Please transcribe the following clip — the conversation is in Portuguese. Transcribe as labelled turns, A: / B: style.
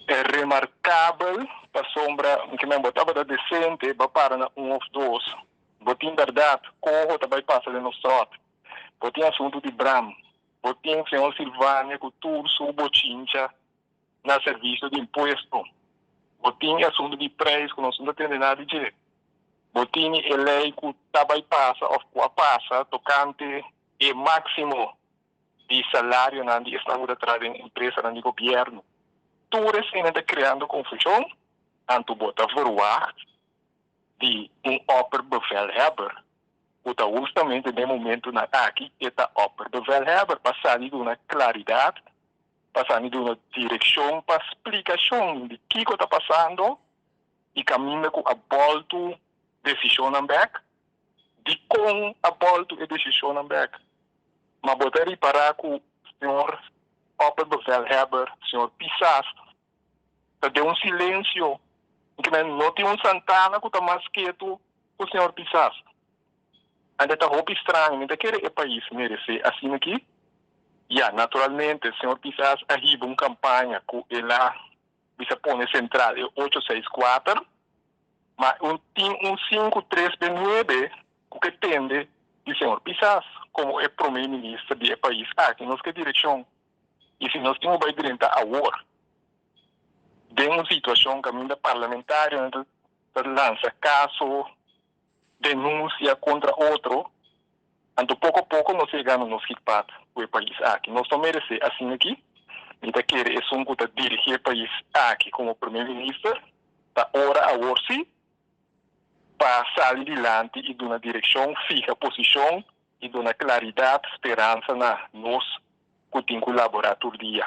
A: é remarcável para sombra que me botava da decente para na um ou dois. Botim verdade, corro também passa de nosso trote. Botim assunto de Bram. Botim senhor Silvânia, com Turso, Bochincha, na serviço de imposto. Botim assunto de preço, que nós não temos nada de dizer. Botim lei que também passa, ou passa, tocante e máximo de salário na estado de trabalho em empresa no governo. Tudo isso está criando confusão, tanto bota verwacht de opperbevelhebber, que justamente no momento na aqui está opperbevelhebber, passando de uma claridade, passando de uma direção para explicação de que está passando e caminho com a volta decisão na back, de com a volta e decisão na back. Mas botar para com o senhor opperbevelhebber, senhor Pissas, de um silêncio, que não tem um Santana que está mais quieto que o senhor Pissas. Ainda está roupa estranho, ainda quer o país merecer assim aqui. E, naturalmente, o senhor Pissas arriba uma campanha que ele se põe central em 864, mas tem um 5329 que tende do senhor Pissas como é primeiro-ministro do país. Que nós que direção. E se nós temos que direita a war, de uma situação que ainda parlamentar lança caso, denúncia contra outro, então pouco a pouco nós chegamos no feedback do país aqui. Nós não merecemos assim aqui, e da querer é um que dirigir o país aqui como primeiro-ministro, da hora a hora sim, para sair adiante e dar uma direção, fixa posição e dar uma claridade, esperança na nós que tem que colaborar todo dia.